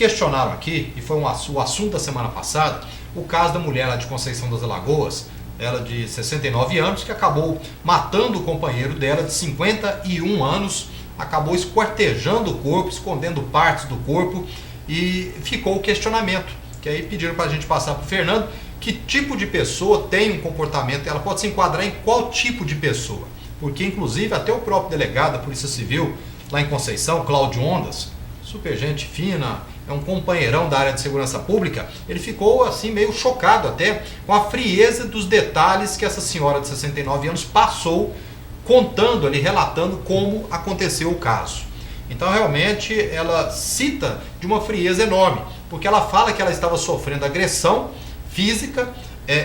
questionaram aqui, e foi o assunto da semana passada, o caso da mulher lá de Conceição das Alagoas, ela de 69 anos, que acabou matando o companheiro dela de 51 anos, acabou esquartejando o corpo, escondendo partes do corpo, e ficou o questionamento, que aí pediram para a gente passar para o Fernando, que tipo de pessoa tem um comportamento, ela pode se enquadrar em qual tipo de pessoa, porque inclusive até o próprio delegado da Polícia Civil, lá em Conceição, Cláudio Ondas, super gente fina, é um companheirão da área de segurança pública, ele ficou assim meio chocado até com a frieza dos detalhes que essa senhora de 69 anos passou, contando ali, relatando como aconteceu o caso. Então realmente ela cita de uma frieza enorme, porque ela fala que ela estava sofrendo agressão física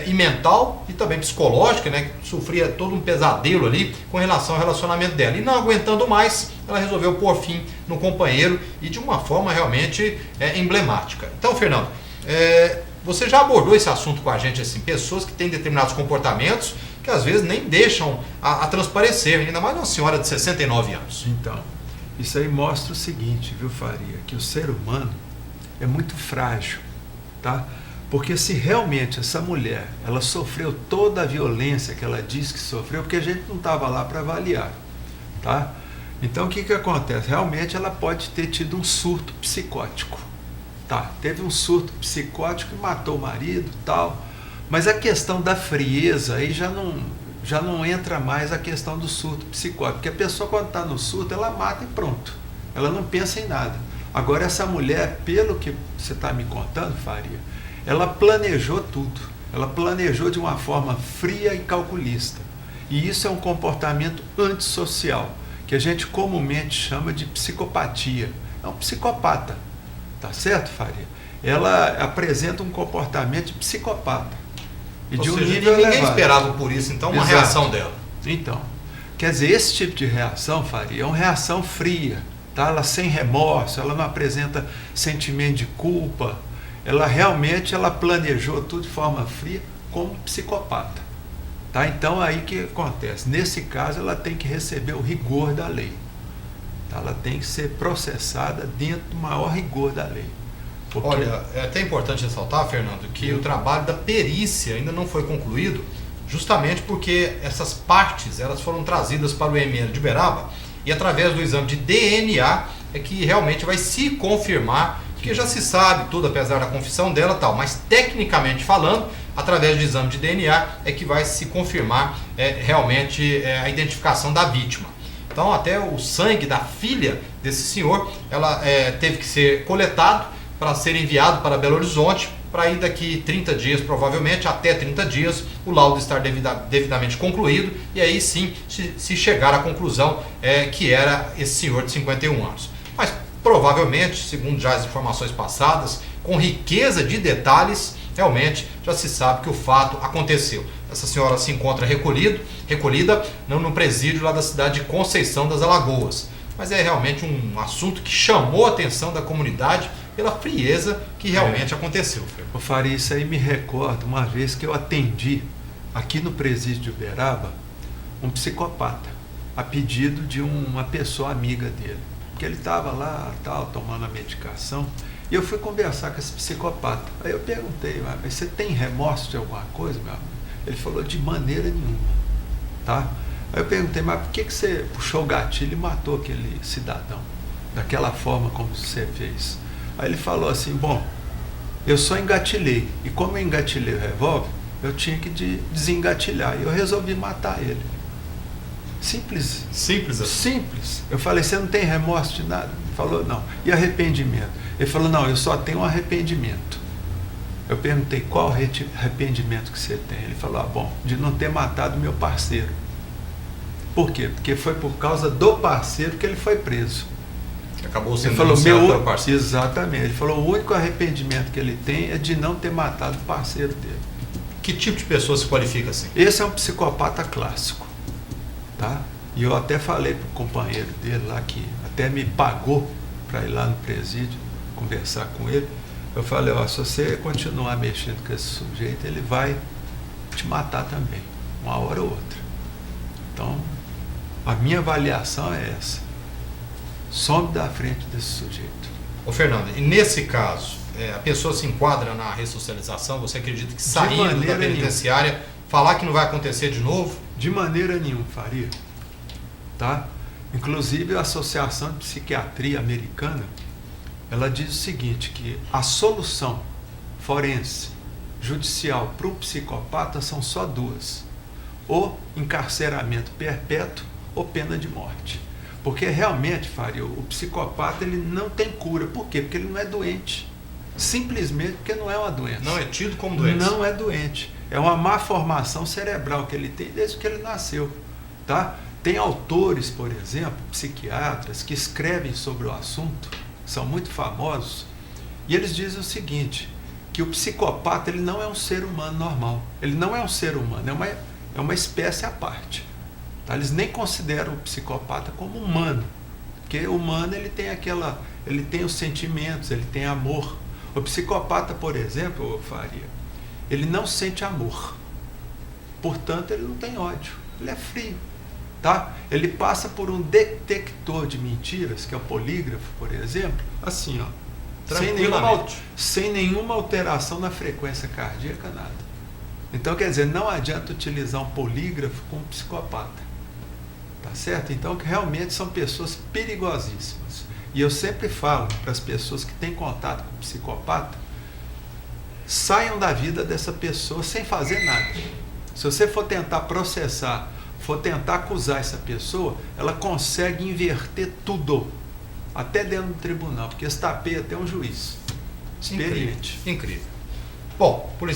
e mental e também psicológica, né? Sofria todo um pesadelo ali com relação ao relacionamento dela. E não aguentando mais, ela resolveu pôr fim no companheiro e de uma forma realmente emblemática. Então, Fernando, você já abordou esse assunto com a gente, assim, pessoas que têm determinados comportamentos que às vezes nem deixam a transparecer, ainda mais uma senhora de 69 anos. Então, isso aí mostra o seguinte, viu, Faria, que o ser humano é muito frágil, tá? Porque se realmente essa mulher, ela sofreu toda a violência que ela diz que sofreu, porque a gente não estava lá para avaliar, tá? Então o que acontece? Realmente ela pode ter tido um surto psicótico, tá? Teve um surto psicótico e matou o marido, tal. Mas a questão da frieza aí já não entra mais a questão do surto psicótico, porque a pessoa quando está no surto, ela mata e pronto. Ela não pensa em nada. Agora essa mulher, pelo que você está me contando, Faria, ela planejou tudo. Ela planejou de uma forma fria e calculista. E isso é um comportamento antissocial, que a gente comumente chama de psicopatia. É um psicopata, tá certo, Faria? Ela apresenta um comportamento de psicopata. E de um nível ninguém elevado. esperava por isso, então, uma Exato. reação dela. Então, quer dizer, esse tipo de reação, Faria, é uma reação fria, tá? Ela sem remorso, ela não apresenta sentimento de culpa, ela realmente planejou tudo de forma fria como psicopata, tá? Então, aí que acontece? Nesse caso, ela tem que receber o rigor da lei, tá? Ela tem que ser processada dentro do maior rigor da lei. Porque... Olha, é até importante ressaltar, Fernando, que o trabalho da perícia ainda não foi concluído, justamente porque essas partes elas foram trazidas para o IML de Uberaba e através do exame de DNA é que realmente vai se confirmar, porque já se sabe tudo, apesar da confissão dela e tal, mas tecnicamente falando, através do exame de DNA é que vai se confirmar realmente a identificação da vítima. Então até o sangue da filha desse senhor, ela teve que ser coletado para ser enviado para Belo Horizonte, para ir daqui 30 dias, provavelmente, até 30 dias, o laudo estar devidamente concluído, e aí sim se chegar à conclusão que era esse senhor de 51 anos. Mas provavelmente, segundo já as informações passadas, com riqueza de detalhes, realmente já se sabe que o fato aconteceu. Essa senhora se encontra recolhida no presídio lá da cidade de Conceição das Alagoas. Mas é realmente um assunto que chamou a atenção da comunidade pela frieza que realmente aconteceu. Eu faria isso aí, me recordo uma vez que eu atendi aqui no presídio de Uberaba um psicopata, a pedido de uma pessoa amiga dele, porque ele estava lá, tal, tomando a medicação, e eu fui conversar com esse psicopata. Aí eu perguntei, mas você tem remorso de alguma coisa, meu amigo? Ele falou, de maneira nenhuma, tá? Aí eu perguntei, mas por que você puxou o gatilho e matou aquele cidadão, daquela forma como você fez? Aí ele falou assim, bom, eu só engatilhei, e como eu engatilhei o revólver, eu tinha que desengatilhar, e eu resolvi matar ele. Simples. Simples assim? Simples. Eu falei, você não tem remorso de nada? Ele falou, não. E arrependimento? Ele falou, não, eu só tenho um arrependimento. Eu perguntei, qual arrependimento que você tem? Ele falou, bom, de não ter matado meu parceiro. Por quê? Porque foi por causa do parceiro que ele foi preso. Acabou sendo ele falou, meu parceiro. Exatamente. Ele falou, o único arrependimento que ele tem é de não ter matado o parceiro dele. Que tipo de pessoa se qualifica assim? Esse é um psicopata clássico, tá? E eu até falei pro companheiro dele lá, que até me pagou para ir lá no presídio conversar com ele. Eu falei, se você continuar mexendo com esse sujeito, ele vai te matar também, uma hora ou outra. Então, a minha avaliação é essa. Some da frente desse sujeito. Ô Fernando, e nesse caso, a pessoa se enquadra na ressocialização? Você acredita que saindo da penitenciária, falar que não vai acontecer de novo? De maneira nenhuma, Faria. Tá? Inclusive a Associação de Psiquiatria Americana, ela diz o seguinte, que a solução forense, judicial para o psicopata são só duas: ou encarceramento perpétuo ou pena de morte. Porque realmente, Faria, o psicopata ele não tem cura. Por quê? Porque ele não é doente. Simplesmente porque não é uma doença. Não é tido como doença. Não é doente. É uma má formação cerebral que ele tem desde que ele nasceu. Tá? Tem autores, por exemplo, psiquiatras, que escrevem sobre o assunto, são muito famosos, e eles dizem o seguinte, que o psicopata ele não é um ser humano normal. Ele não é um ser humano, é uma espécie à parte. Tá? Eles nem consideram o psicopata como humano, porque o humano ele tem os sentimentos, ele tem amor. O psicopata, por exemplo, Faria, ele não sente amor, portanto ele não tem ódio, ele é frio. Tá? Ele passa por um detector de mentiras, que é o polígrafo, por exemplo, assim, ó, sem nenhuma alteração na frequência cardíaca, nada. Então, quer dizer, não adianta utilizar um polígrafo com um psicopata. Tá certo? Então, realmente são pessoas perigosíssimas. E eu sempre falo para as pessoas que têm contato com o psicopata, saiam da vida dessa pessoa sem fazer nada. Se você for tentar processar, for tentar acusar essa pessoa, ela consegue inverter tudo, até dentro do tribunal, porque esse tapeia até um juiz experiente. Incrível. Bom, por isso